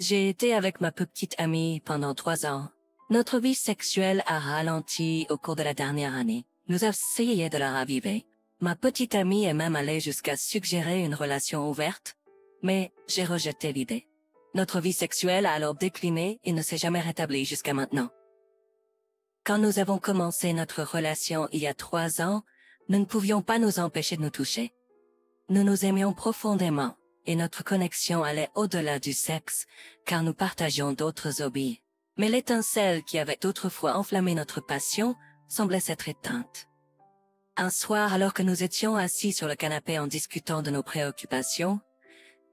J'ai été avec ma petite amie pendant 3 ans. Notre vie sexuelle a ralenti au cours de la dernière année. Nous avons essayé de la raviver. Ma petite amie est même allée jusqu'à suggérer une relation ouverte, mais j'ai rejeté l'idée. Notre vie sexuelle a alors décliné et ne s'est jamais rétablie jusqu'à maintenant. Quand nous avons commencé notre relation il y a 3 ans, nous ne pouvions pas nous empêcher de nous toucher. Nous nous aimions profondément et notre connexion allait au-delà du sexe car nous partagions d'autres hobbies. Mais l'étincelle qui avait autrefois enflammé notre passion semblait s'être éteinte. Un soir, alors que nous étions assis sur le canapé en discutant de nos préoccupations,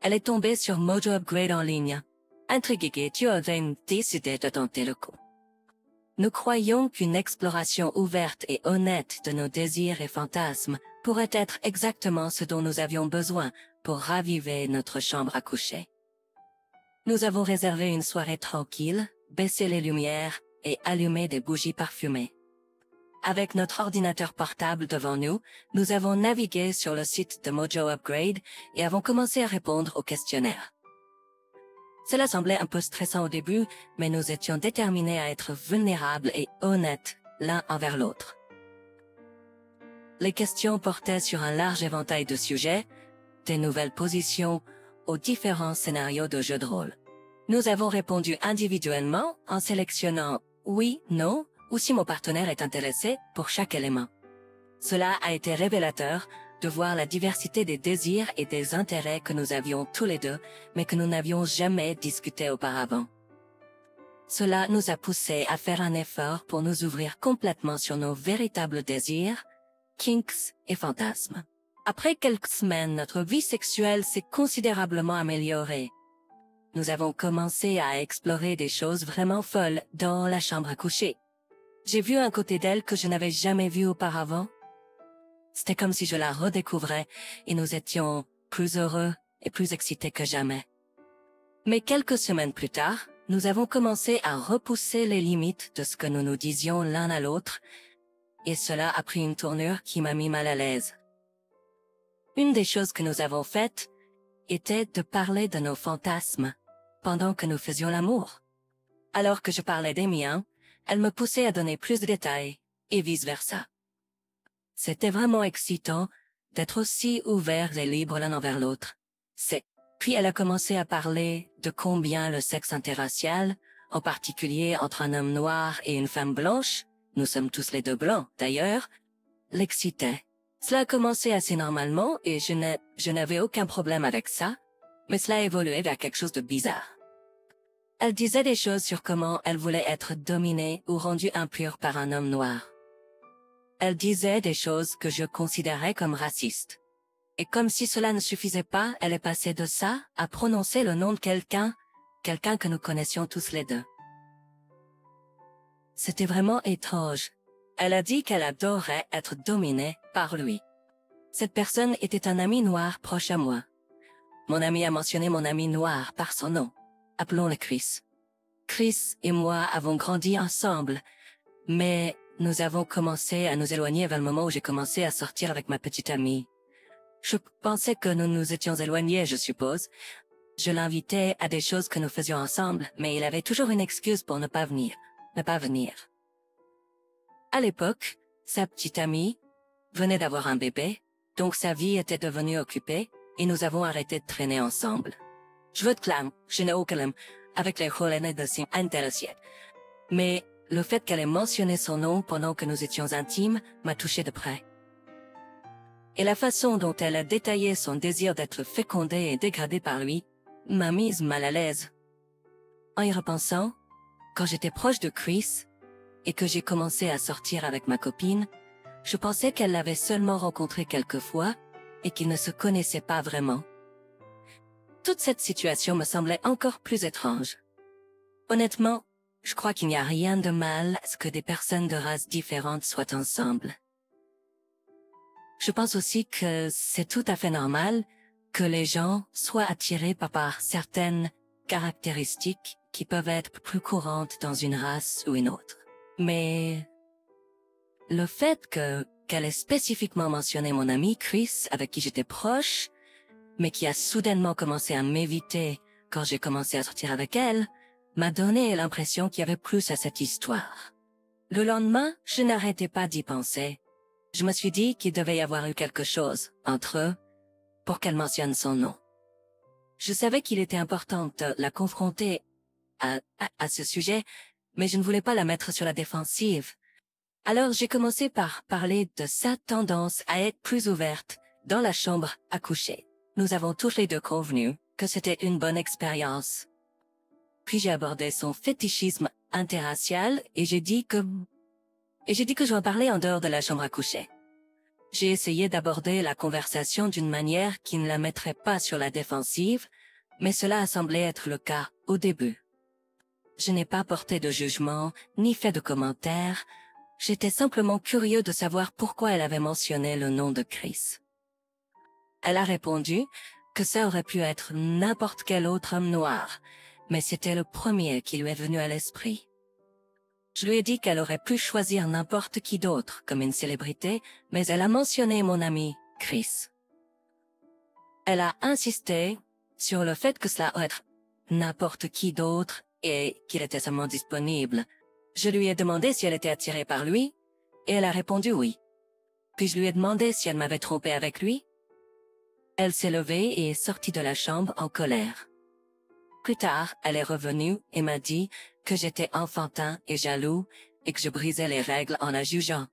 elle est tombée sur Mojo Upgrade en ligne. Intriguée, tu avais décidé de tenter le coup. Nous croyons qu'une exploration ouverte et honnête de nos désirs et fantasmes pourrait être exactement ce dont nous avions besoin pour raviver notre chambre à coucher. Nous avons réservé une soirée tranquille, baissé les lumières et allumé des bougies parfumées. Avec notre ordinateur portable devant nous, nous avons navigué sur le site de Mojo Upgrade et avons commencé à répondre au questionnaire. Cela semblait un peu stressant au début, mais nous étions déterminés à être vulnérables et honnêtes l'un envers l'autre. Les questions portaient sur un large éventail de sujets, des nouvelles positions aux différents scénarios de jeux de rôle. Nous avons répondu individuellement en sélectionnant « oui »,« non » ou si mon partenaire est intéressé pour chaque élément. Cela a été révélateur de voir la diversité des désirs et des intérêts que nous avions tous les deux, mais que nous n'avions jamais discuté auparavant. Cela nous a poussés à faire un effort pour nous ouvrir complètement sur nos véritables désirs, kinks et fantasmes. Après quelques semaines, notre vie sexuelle s'est considérablement améliorée. Nous avons commencé à explorer des choses vraiment folles dans la chambre à coucher. J'ai vu un côté d'elle que je n'avais jamais vu auparavant. C'était comme si je la redécouvrais et nous étions plus heureux et plus excités que jamais. Mais quelques semaines plus tard, nous avons commencé à repousser les limites de ce que nous nous disions l'un à l'autre et cela a pris une tournure qui m'a mis mal à l'aise. Une des choses que nous avons faites était de parler de nos fantasmes pendant que nous faisions l'amour. Alors que je parlais des miens, elle me poussait à donner plus de détails et vice-versa. C'était vraiment excitant d'être aussi ouverts et libres l'un envers l'autre. Puis elle a commencé à parler de combien le sexe interracial, en particulier entre un homme noir et une femme blanche, nous sommes tous les deux blancs d'ailleurs, l'excitait. Cela a commencé assez normalement et je n'avais aucun problème avec ça, mais cela a évolué vers quelque chose de bizarre. Elle disait des choses sur comment elle voulait être dominée ou rendue impure par un homme noir. Elle disait des choses que je considérais comme racistes. Et comme si cela ne suffisait pas, elle est passée de ça à prononcer le nom de quelqu'un que nous connaissions tous les deux. C'était vraiment étrange. Elle a dit qu'elle adorait être dominée par lui. Cette personne était un ami noir proche à moi. Mon ami a mentionné mon ami noir par son nom. Appelons-le Chris. Chris et moi avons grandi ensemble, mais nous avons commencé à nous éloigner vers le moment où j'ai commencé à sortir avec ma petite amie. Je pensais que nous nous étions éloignés, je suppose. Je l'invitais à des choses que nous faisions ensemble, mais il avait toujours une excuse pour ne pas venir. À l'époque, sa petite amie venait d'avoir un bébé, donc sa vie était devenue occupée, et nous avons arrêté de traîner ensemble. Je veux te clamer, je n'ai aucun problème avec les relations de signes intéressés. Mais le fait qu'elle ait mentionné son nom pendant que nous étions intimes m'a touché de près. Et la façon dont elle a détaillé son désir d'être fécondée et dégradée par lui m'a mise mal à l'aise. En y repensant, quand j'étais proche de Chris et que j'ai commencé à sortir avec ma copine, je pensais qu'elle l'avait seulement rencontré quelques fois et qu'ils ne se connaissaient pas vraiment. Toute cette situation me semblait encore plus étrange. Honnêtement, je crois qu'il n'y a rien de mal à ce que des personnes de races différentes soient ensemble. Je pense aussi que c'est tout à fait normal que les gens soient attirés par certaines caractéristiques qui peuvent être plus courantes dans une race ou une autre. Mais le fait qu'elle ait spécifiquement mentionné mon ami Chris avec qui j'étais proche, mais qui a soudainement commencé à m'éviter quand j'ai commencé à sortir avec elle, m'a donné l'impression qu'il y avait plus à cette histoire. Le lendemain, je n'arrêtais pas d'y penser. Je me suis dit qu'il devait y avoir eu quelque chose entre eux pour qu'elle mentionne son nom. Je savais qu'il était important de la confronter à ce sujet, mais je ne voulais pas la mettre sur la défensive. Alors j'ai commencé par parler de sa tendance à être plus ouverte dans la chambre à coucher. Nous avons tous les deux convenu que c'était une bonne expérience. Puis j'ai abordé son fétichisme interracial et j'ai dit que je en parlais en dehors de la chambre à coucher. J'ai essayé d'aborder la conversation d'une manière qui ne la mettrait pas sur la défensive, mais cela a semblé être le cas au début. Je n'ai pas porté de jugement, ni fait de commentaires. J'étais simplement curieux de savoir pourquoi elle avait mentionné le nom de Chris. Elle a répondu que ça aurait pu être n'importe quel autre homme noir, mais c'était le premier qui lui est venu à l'esprit. Je lui ai dit qu'elle aurait pu choisir n'importe qui d'autre comme une célébrité, mais elle a mentionné mon ami Chris. Elle a insisté sur le fait que cela aurait être n'importe qui d'autre et qu'il était seulement disponible. Je lui ai demandé si elle était attirée par lui, et elle a répondu oui. Puis je lui ai demandé si elle m'avait trompé avec lui. Elle s'est levée et est sortie de la chambre en colère. Plus tard, elle est revenue et m'a dit que j'étais enfantin et jaloux et que je brisais les règles en la jugeant.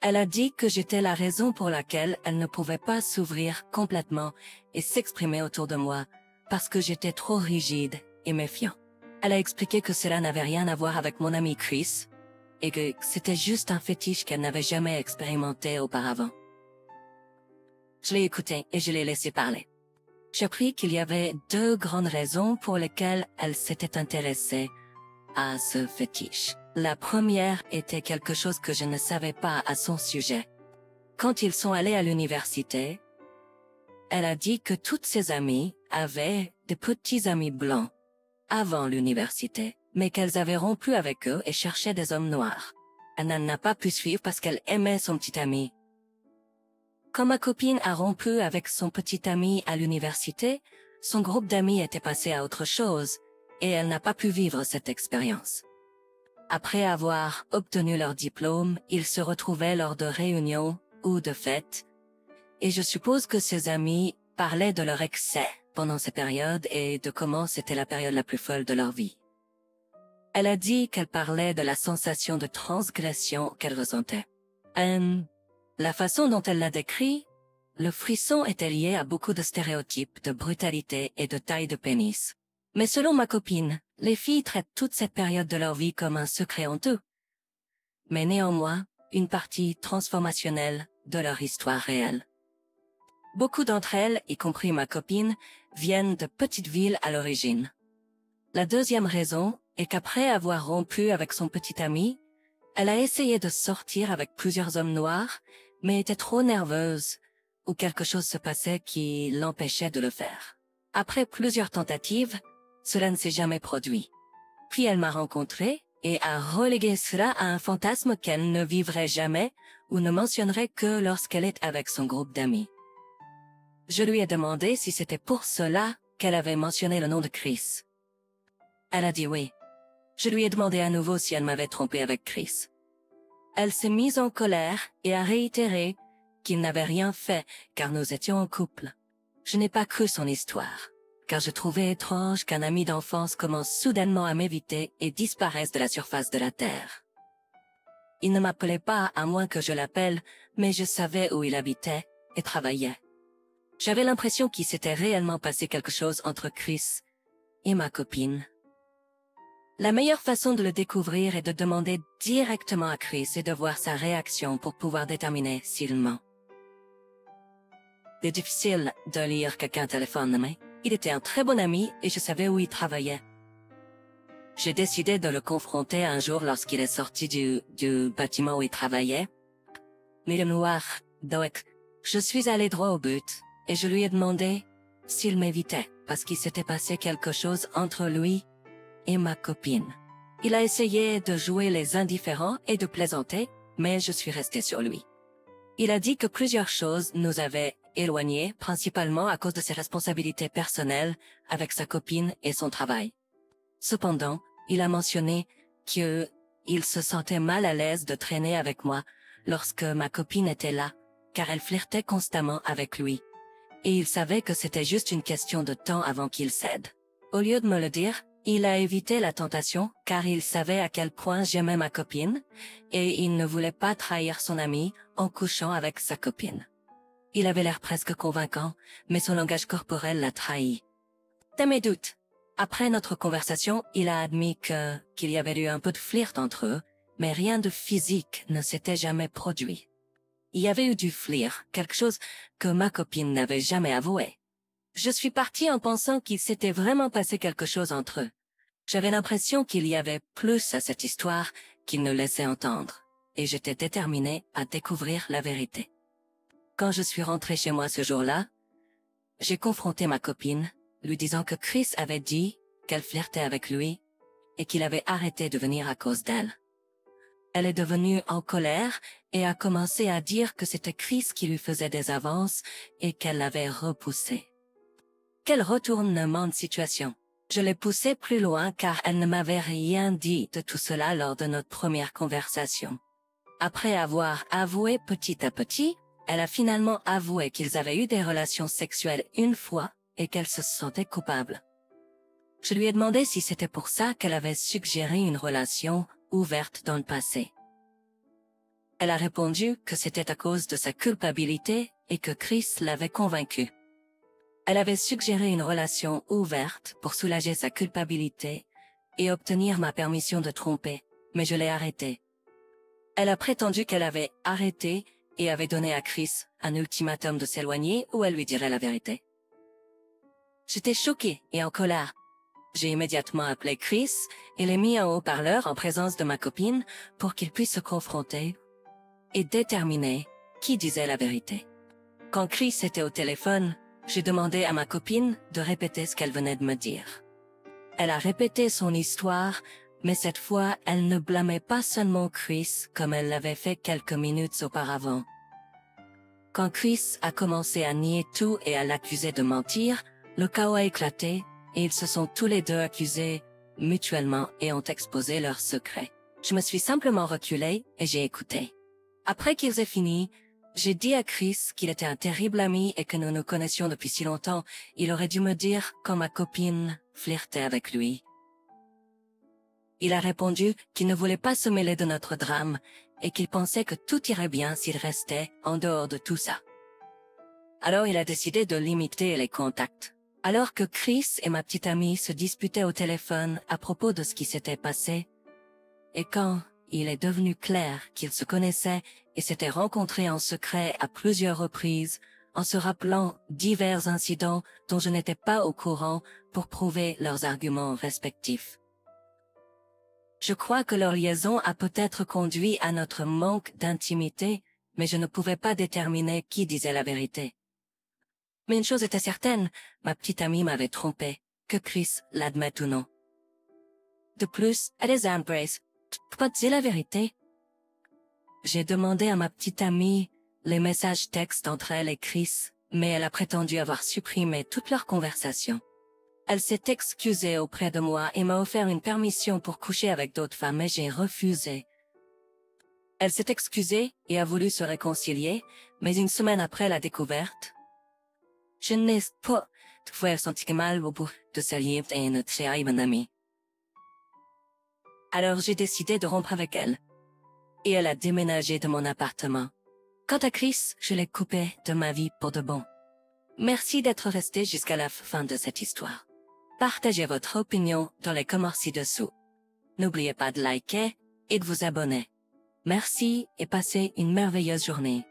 Elle a dit que j'étais la raison pour laquelle elle ne pouvait pas s'ouvrir complètement et s'exprimer autour de moi, parce que j'étais trop rigide et méfiant. Elle a expliqué que cela n'avait rien à voir avec mon ami Chris, et que c'était juste un fétiche qu'elle n'avait jamais expérimenté auparavant. Je l'ai écouté et je l'ai laissé parler. J'ai appris qu'il y avait 2 grandes raisons pour lesquelles elle s'était intéressée à ce fétiche. La première était quelque chose que je ne savais pas à son sujet. Quand ils sont allés à l'université, elle a dit que toutes ses amies avaient des petits amis blancs avant l'université, mais qu'elles avaient rompu avec eux et cherchaient des hommes noirs. Elle n'a pas pu suivre parce qu'elle aimait son petit ami. Quand ma copine a rompu avec son petit ami à l'université, son groupe d'amis était passé à autre chose, et elle n'a pas pu vivre cette expérience. Après avoir obtenu leur diplôme, ils se retrouvaient lors de réunions ou de fêtes, et je suppose que ses amis parlaient de leur excès pendant ces périodes et de comment c'était la période la plus folle de leur vie. Elle a dit qu'elle parlait de la sensation de transgression qu'elle ressentait. La façon dont elle l'a décrit, le frisson était lié à beaucoup de stéréotypes de brutalité et de taille de pénis. Mais selon ma copine, les filles traitent toute cette période de leur vie comme un secret honteux. Mais néanmoins, une partie transformationnelle de leur histoire réelle. Beaucoup d'entre elles, y compris ma copine, viennent de petites villes à l'origine. La deuxième raison est qu'après avoir rompu avec son petit ami, elle a essayé de sortir avec plusieurs hommes noirs, mais était trop nerveuse, ou quelque chose se passait qui l'empêchait de le faire. Après plusieurs tentatives, cela ne s'est jamais produit. Puis elle m'a rencontré et a relégué cela à un fantasme qu'elle ne vivrait jamais ou ne mentionnerait que lorsqu'elle est avec son groupe d'amis. Je lui ai demandé si c'était pour cela qu'elle avait mentionné le nom de Chris. Elle a dit oui. Je lui ai demandé à nouveau si elle m'avait trompé avec Chris. Elle s'est mise en colère et a réitéré qu'il n'avait rien fait car nous étions en couple. Je n'ai pas cru son histoire, car je trouvais étrange qu'un ami d'enfance commence soudainement à m'éviter et disparaisse de la surface de la terre. Il ne m'appelait pas à moins que je l'appelle, mais je savais où il habitait et travaillait. J'avais l'impression qu'il s'était réellement passé quelque chose entre Chris et ma copine. La meilleure façon de le découvrir est de demander directement à Chris et de voir sa réaction pour pouvoir déterminer s'il ment. C'est difficile de lire quelqu'un au téléphone, mais il était un très bon ami et je savais où il travaillait. J'ai décidé de le confronter un jour lorsqu'il est sorti du bâtiment où il travaillait. Mais le noir, donc, je suis allé droit au but et je lui ai demandé s'il m'évitait parce qu'il s'était passé quelque chose entre lui et ma copine. Il a essayé de jouer les indifférents et de plaisanter, mais je suis restée sur lui. Il a dit que plusieurs choses nous avaient éloigné, principalement à cause de ses responsabilités personnelles avec sa copine et son travail. Cependant, il a mentionné qu'il se sentait mal à l'aise de traîner avec moi lorsque ma copine était là, car elle flirtait constamment avec lui. Et il savait que c'était juste une question de temps avant qu'il cède. Au lieu de me le dire, il a évité la tentation car il savait à quel point j'aimais ma copine et il ne voulait pas trahir son ami en couchant avec sa copine. Il avait l'air presque convaincant, mais son langage corporel l'a trahi. T'as mes doutes. Après notre conversation, il a admis qu'il y avait eu un peu de flirt entre eux, mais rien de physique ne s'était jamais produit. Il y avait eu du flirt, quelque chose que ma copine n'avait jamais avoué. Je suis partie en pensant qu'il s'était vraiment passé quelque chose entre eux. J'avais l'impression qu'il y avait plus à cette histoire qu'il ne laissait entendre, et j'étais déterminée à découvrir la vérité. Quand je suis rentrée chez moi ce jour-là, j'ai confronté ma copine, lui disant que Chris avait dit qu'elle flirtait avec lui et qu'il avait arrêté de venir à cause d'elle. Elle est devenue en colère et a commencé à dire que c'était Chris qui lui faisait des avances et qu'elle l'avait repoussé. Quel retournement de situation! Je l'ai poussée plus loin car elle ne m'avait rien dit de tout cela lors de notre première conversation. Après avoir avoué petit à petit, elle a finalement avoué qu'ils avaient eu des relations sexuelles une fois et qu'elle se sentait coupable. Je lui ai demandé si c'était pour ça qu'elle avait suggéré une relation ouverte dans le passé. Elle a répondu que c'était à cause de sa culpabilité et que Chris l'avait convaincue. Elle avait suggéré une relation ouverte pour soulager sa culpabilité et obtenir ma permission de tromper, mais je l'ai arrêtée. Elle a prétendu qu'elle avait arrêté et avait donné à Chris un ultimatum de s'éloigner ou elle lui dirait la vérité. J'étais choquée et en colère. J'ai immédiatement appelé Chris et l'ai mis en haut-parleur en présence de ma copine pour qu'il puisse se confronter et déterminer qui disait la vérité. Quand Chris était au téléphone, j'ai demandé à ma copine de répéter ce qu'elle venait de me dire. Elle a répété son histoire, mais cette fois, elle ne blâmait pas seulement Chris comme elle l'avait fait quelques minutes auparavant. Quand Chris a commencé à nier tout et à l'accuser de mentir, le chaos a éclaté et ils se sont tous les deux accusés mutuellement et ont exposé leurs secrets. Je me suis simplement reculée et j'ai écouté. Après qu'ils aient fini, j'ai dit à Chris qu'il était un terrible ami et que nous nous connaissions depuis si longtemps. Il aurait dû me dire quand ma copine flirtait avec lui. Il a répondu qu'il ne voulait pas se mêler de notre drame et qu'il pensait que tout irait bien s'il restait en dehors de tout ça. Alors il a décidé de limiter les contacts. Alors que Chris et ma petite amie se disputaient au téléphone à propos de ce qui s'était passé, et quand il est devenu clair qu'ils se connaissaient et s'étaient rencontrés en secret à plusieurs reprises, en se rappelant divers incidents dont je n'étais pas au courant pour prouver leurs arguments respectifs. Je crois que leur liaison a peut-être conduit à notre manque d'intimité, mais je ne pouvais pas déterminer qui disait la vérité. Mais une chose était certaine, ma petite amie m'avait trompé, que Chris l'admette ou non. De plus, elle est Embrace. Tu peux pas dire la vérité? J'ai demandé à ma petite amie les messages textes entre elle et Chris, mais elle a prétendu avoir supprimé toute leur conversation. Elle s'est excusée auprès de moi et m'a offert une permission pour coucher avec d'autres femmes, mais j'ai refusé. Elle s'est excusée et a voulu se réconcilier, mais une semaine après la découverte, je n'ai pas trouvé senti mal au bout de ce livre et notre chère mon amie. Alors j'ai décidé de rompre avec elle. Et elle a déménagé de mon appartement. Quant à Chris, je l'ai coupé de ma vie pour de bon. Merci d'être resté jusqu'à la fin de cette histoire. Partagez votre opinion dans les commentaires ci-dessous. N'oubliez pas de liker et de vous abonner. Merci et passez une merveilleuse journée.